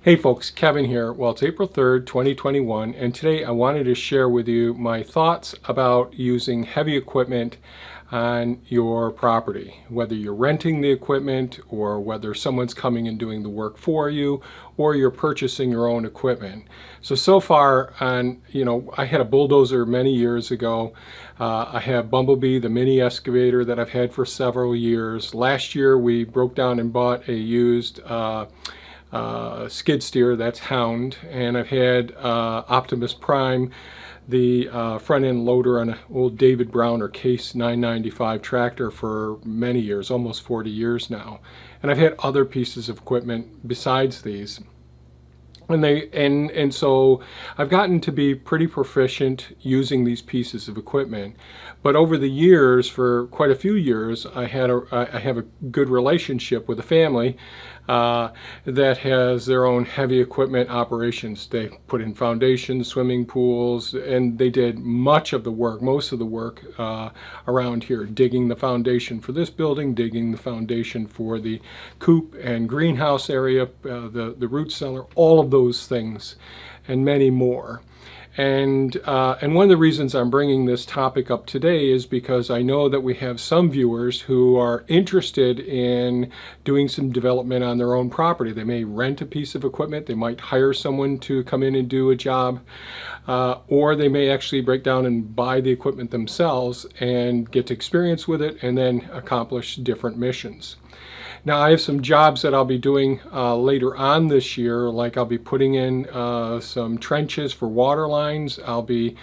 Hey folks, Kevin here. Well, it's April 3rd, 2021, and today I wanted to share with you my thoughts about using heavy equipment on your property, whether you're renting the equipment or whether someone's coming and doing the work for you or you're purchasing your own equipment. So far I had a bulldozer many years ago. I have Bumblebee, the mini excavator that I've had for several years. Last year we broke down and bought a used skid steer, that's Hound, and I've had Optimus Prime, the front end loader on an old David Brown or Case 995 tractor for many years, almost 40 years now. And I've had other pieces of equipment besides these. And so I've gotten to be pretty proficient using these pieces of equipment. But over the years, for quite a few years, I have a good relationship with a family that has their own heavy equipment operations. They put in foundations, swimming pools, and they did much of the work, most of the work around here, digging the foundation for this building, digging the foundation for the coop and greenhouse area, the root cellar, all of those things, and many more. And one of the reasons I'm bringing this topic up today is because I know that we have some viewers who are interested in doing some development on their own property. They may rent a piece of equipment, they might hire someone to come in and do a job, or they may actually break down and buy the equipment themselves and get to experience with it and then accomplish different missions. Now I have some jobs that I'll be doing later on this year, like I'll be putting in some trenches for water lines, I'll be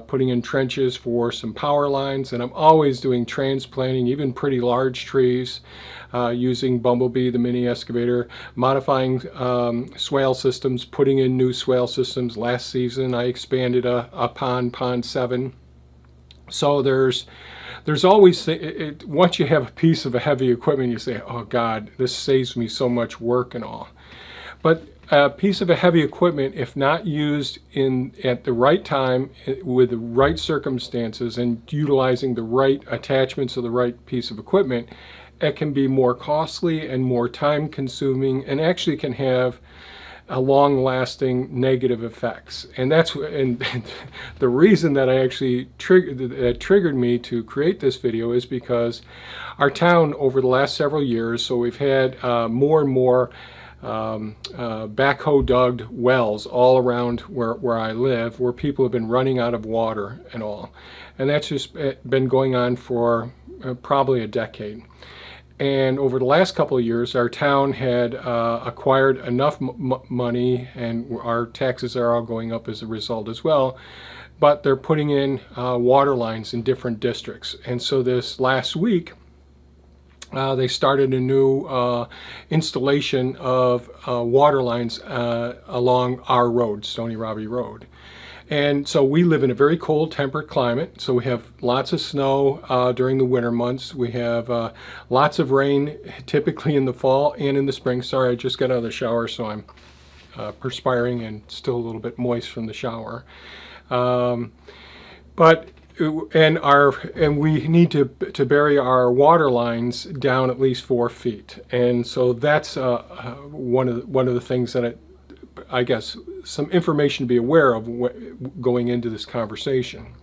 putting in trenches for some power lines, and I'm always doing transplanting, even pretty large trees, using Bumblebee, the mini excavator, modifying swale systems, putting in new swale systems. Last season I expanded a pond 7. So there's always, once you have a piece of a heavy equipment, you say, oh God, this saves me so much work and all. But a piece of a heavy equipment, if not used at the right time, with the right circumstances, and utilizing the right attachments of the right piece of equipment, it can be more costly and more time consuming, and actually can have a long-lasting negative effects. And the reason that I actually triggered me to create this video is because our town over the last several years, so we've had more and more backhoe dug wells all around where I live, where people have been running out of water and all. And that's just been going on for probably a decade. And over the last couple of years, our town had acquired enough money, and our taxes are all going up as a result as well, but they're putting in water lines in different districts. And so this last week, they started a new installation of water lines along our road, Stony Robbie Road. And so we live in a very cold temperate climate, so we have lots of snow during the winter months. We have lots of rain typically in the fall and in the spring. Sorry, I just got out of the shower, so I'm perspiring and still a little bit moist from the shower. And we need to bury our water lines down at least 4 feet. And so that's one of the things that I guess some information to be aware of going into this conversation.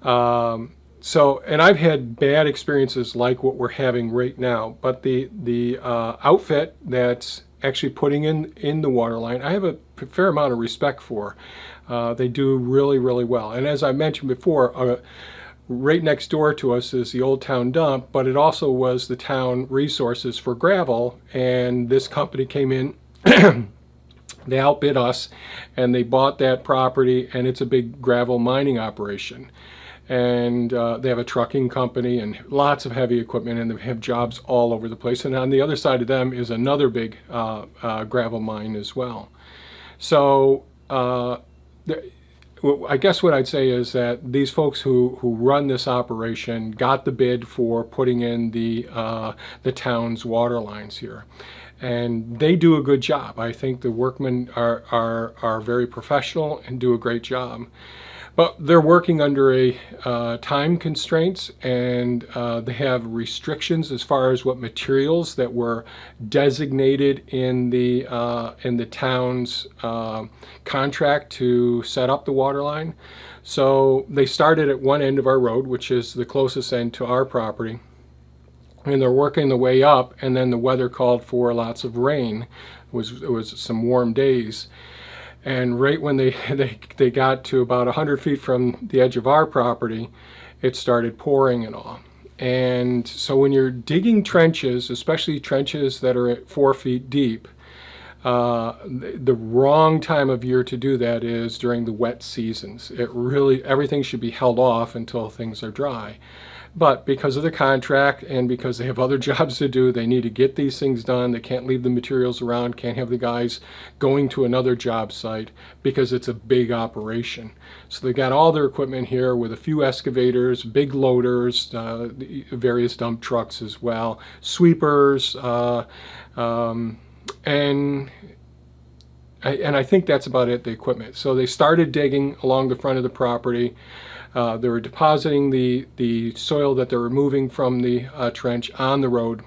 And I've had bad experiences like what we're having right now, but the outfit that's actually putting in the water line, I have a fair amount of respect for. They do really, really well. And as I mentioned before, right next door to us is the old town dump, but it also was the town resources for gravel, and this company came in. They outbid us, and they bought that property, and it's a big gravel mining operation. And they have a trucking company and lots of heavy equipment, and they have jobs all over the place. And on the other side of them is another big gravel mine as well. So I guess what I'd say is that these folks who run this operation got the bid for putting in the town's water lines here. And they do a good job. I think the workmen are very professional and do a great job. But they're working under a time constraints, and they have restrictions as far as what materials that were designated in the town's contract to set up the water line. So they started at one end of our road, which is the closest end to our property, and they're working the way up, and then the weather called for lots of rain. It was some warm days. And right when they got to about 100 feet from the edge of our property, it started pouring and all. And so when you're digging trenches, especially trenches that are at 4 feet deep, the wrong time of year to do that is during the wet seasons. Everything should be held off until things are dry. But because of the contract and because they have other jobs to do, they need to get these things done. They can't leave the materials around, can't have the guys going to another job site because it's a big operation. So they got all their equipment here with a few excavators, big loaders, various dump trucks as well, sweepers, and I think that's about it, the equipment. So they started digging along the front of the property. They were depositing the soil that they're removing from the trench on the road,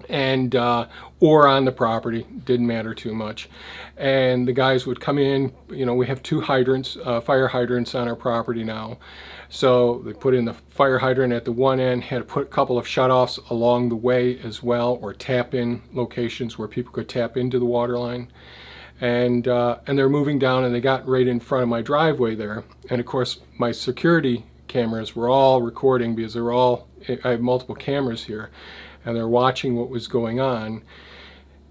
and or on the property, didn't matter too much. And the guys would come in. We have 2 hydrants, fire hydrants on our property now. So they put in the fire hydrant at the one end, had to put a couple of shutoffs along the way as well, or tap-in locations where people could tap into the water line. And they're moving down, and they got right in front of my driveway there. And of course, my security cameras were all recording because I have multiple cameras here, and they're watching what was going on.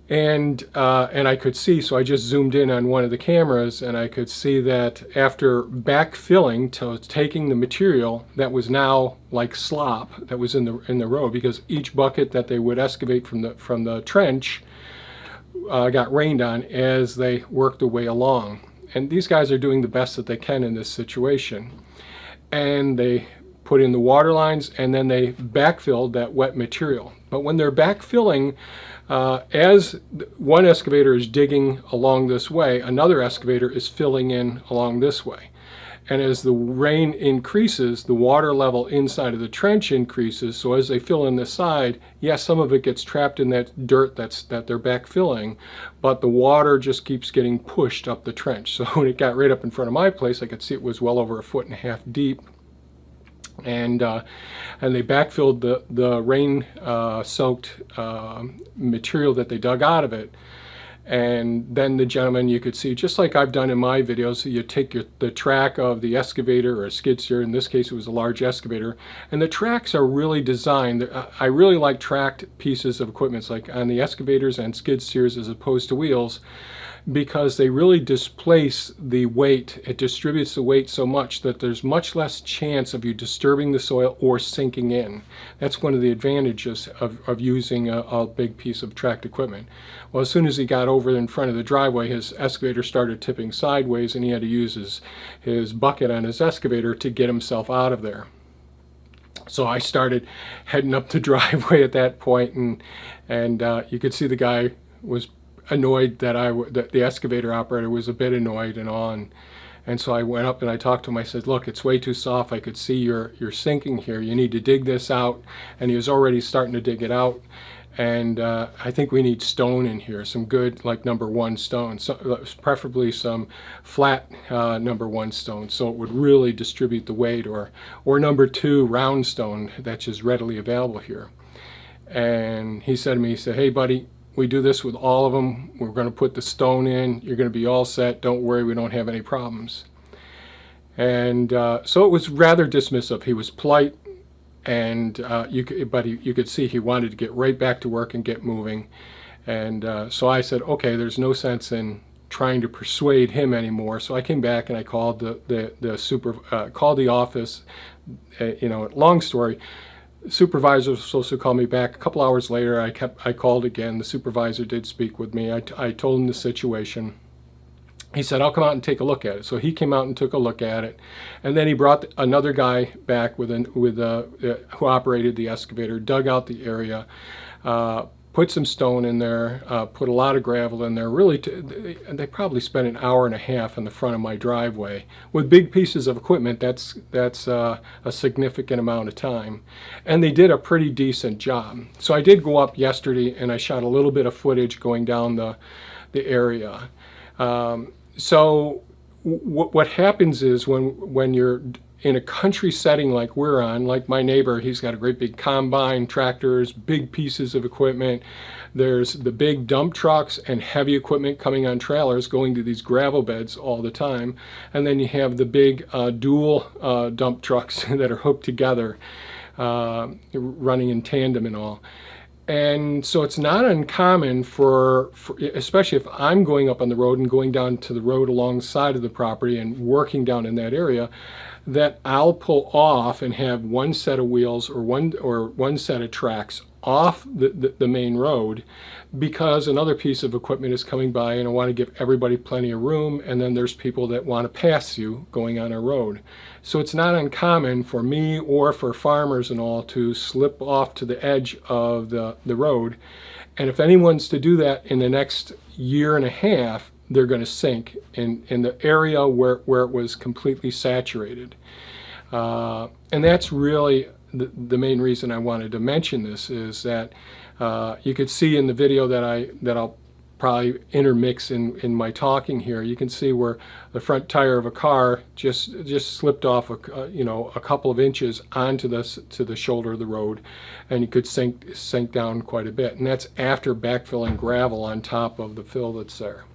And I could see, so I just zoomed in on one of the cameras, and I could see that after backfilling, taking the material that was now like slop that was in the road, because each bucket that they would excavate from the trench got rained on as they worked their way along. And these guys are doing the best that they can in this situation. And they put in the water lines, and then they backfilled that wet material. But when they're backfilling, as one excavator is digging along this way, another excavator is filling in along this way. And as the rain increases, the water level inside of the trench increases. So as they fill in the side, yes, some of it gets trapped in that dirt that they're backfilling, but the water just keeps getting pushed up the trench. So when it got right up in front of my place, I could see it was well over 1.5 feet deep. And they backfilled the rain soaked material that they dug out of it. And then the gentleman, you could see, just like I've done in my videos, you take the track of the excavator or a skid steer. In this case, it was a large excavator. And the tracks are really designed. I really like tracked pieces of equipment, it's like on the excavators and skid steers as opposed to wheels, because they really displace the weight. It distributes the weight so much that there's much less chance of you disturbing the soil or sinking in. That's one of the advantages of using a big piece of tracked equipment. Well, as soon as he got over in front of the driveway, his excavator started tipping sideways, and he had to use his bucket on his excavator to get himself out of there. So I started heading up the driveway at that point, and you could see the guy was annoyed that the excavator operator was a bit annoyed and all. And so I went up and I talked to him. I said, look, it's way too soft. I could see you're sinking here. You need to dig this out. And he was already starting to dig it out. And I think we need stone in here, some good, like #1 stone, preferably some flat #1 stone, so it would really distribute the weight, or #2 round stone that's just readily available here. And he said to me, he said, hey buddy, we do this with all of them. We're going to put the stone in. You're going to be all set. Don't worry, we don't have any problems. And so it was rather dismissive. He was polite, and you could see he wanted to get right back to work and get moving. And so I said, okay, there's no sense in trying to persuade him anymore. So I came back and I called called the office. Long story. The supervisor was supposed to call me back. A couple hours later, I called again. The supervisor did speak with me. I told him the situation. He said, I'll come out and take a look at it. So he came out and took a look at it. And then he brought another guy back who operated the excavator, dug out the area, put some stone in there, put a lot of gravel in there. Really, they probably spent an hour and a half in the front of my driveway. With big pieces of equipment, that's a significant amount of time. And they did a pretty decent job. So I did go up yesterday and I shot a little bit of footage going down the area. So what happens is when you're in a country setting like we're on, like my neighbor, he's got a great big combine, tractors, big pieces of equipment. There's the big dump trucks and heavy equipment coming on trailers going to these gravel beds all the time. And then you have the big dual dump trucks that are hooked together, running in tandem and all. And so it's not uncommon for, especially if I'm going up on the road and going down to the road alongside of the property and working down in that area, that I'll pull off and have one set of wheels or one set of tracks off the main road because another piece of equipment is coming by and I want to give everybody plenty of room, and then there's people that want to pass you going on a road. So it's not uncommon for me or for farmers and all to slip off to the edge of the road, and if anyone's to do that in the next year and a half, they're going to sink in the area where it was completely saturated. And that's really the main reason I wanted to mention this, is that you could see in the video that I'll probably intermix in my talking here. You can see where the front tire of a car just slipped off a couple of inches onto the shoulder of the road, and you could sink down quite a bit. And that's after backfilling gravel on top of the fill that's there.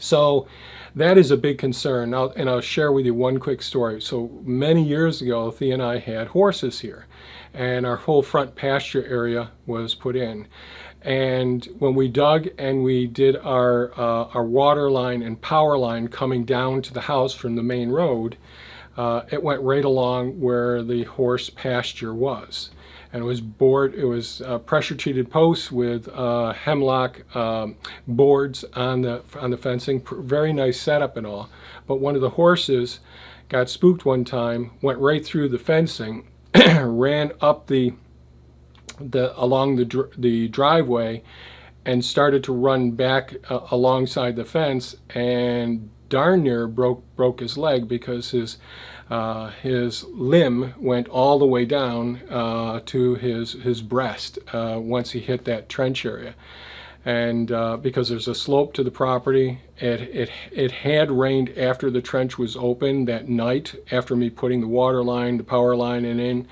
So that is a big concern. And I'll share with you one quick story. So many years ago, Thea and I had horses here, and our whole front pasture area was put in. And when we dug and we did our water line and power line coming down to the house from the main road, it went right along where the horse pasture was. And it was pressure treated posts with hemlock boards on the fencing. Very nice setup and all. But one of the horses got spooked one time, went right through the fencing, ran up along the driveway, and started to run back alongside the fence, and darn near broke his leg because his limb went all the way down to his breast once he hit that trench area. And because there's a slope to the property, it had rained after the trench was open that night, after me putting the water line, the power line in,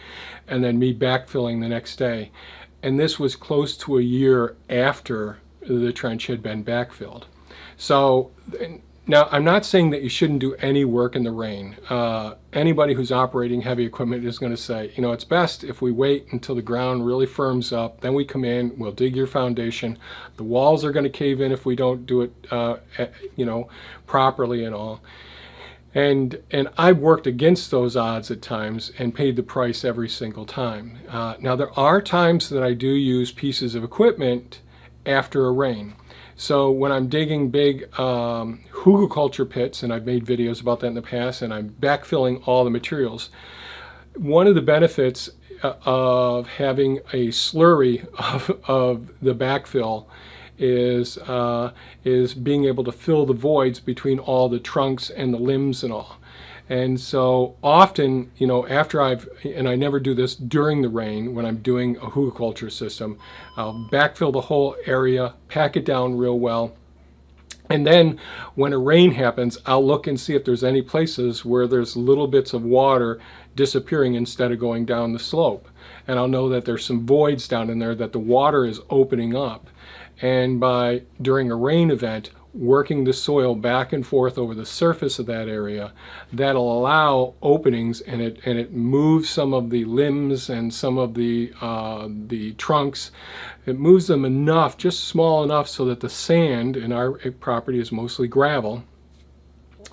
and then me backfilling the next day. And this was close to a year after the trench had been backfilled. So now, I'm not saying that you shouldn't do any work in the rain. Anybody who's operating heavy equipment is going to say, it's best if we wait until the ground really firms up, then we come in, we'll dig your foundation. The walls are going to cave in if we don't do it, properly and all. And I've worked against those odds at times and paid the price every single time. Now, there are times that I do use pieces of equipment after a rain. So when I'm digging big hugelkultur pits, and I've made videos about that in the past, and I'm backfilling all the materials, one of the benefits of having a slurry of the backfill is being able to fill the voids between all the trunks and the limbs and all. And so often, after and I never do this during the rain when I'm doing a hugelkultur system, I'll backfill the whole area, pack it down real well. And then when a rain happens, I'll look and see if there's any places where there's little bits of water disappearing instead of going down the slope. And I'll know that there's some voids down in there that the water is opening up. And during a rain event, working the soil back and forth over the surface of that area, that'll allow openings, and it moves some of the limbs and some of the trunks. It moves them enough, just small enough, so that the sand in our property is mostly gravel,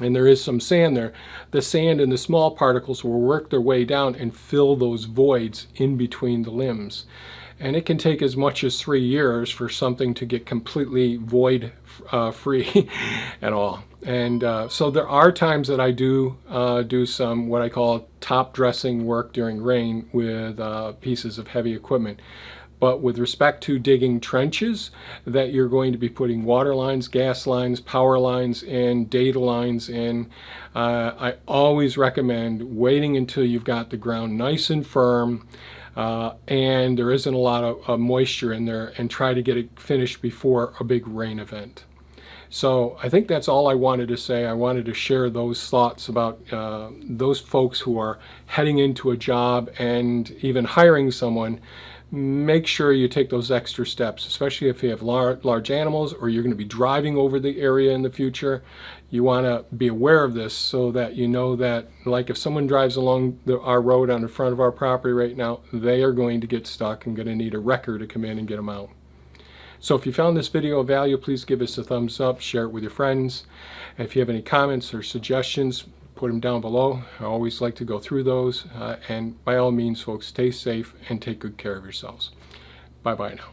and there is some sand there. The sand and the small particles will work their way down and fill those voids in between the limbs. And it can take as much as 3 years for something to get completely void free and all. And so there are times that I do some what I call top dressing work during rain with pieces of heavy equipment. But with respect to digging trenches, that you're going to be putting water lines, gas lines, power lines in, data lines in, I always recommend waiting until you've got the ground nice and firm and there isn't a lot of moisture in there, and try to get it finished before a big rain event. So I think that's all I wanted to say. I wanted to share those thoughts about those folks who are heading into a job and even hiring someone. Make sure you take those extra steps, especially if you have large animals or you're going to be driving over the area in the future. You want to be aware of this so that you know that, like, if someone drives along our road on the front of our property right now, they are going to get stuck and going to need a wrecker to come in and get them out. So if you found this video of value, please give us a thumbs up, share it with your friends. And if you have any comments or suggestions, put them down below. I always like to go through those. And by all means, folks, stay safe and take good care of yourselves. Bye-bye now.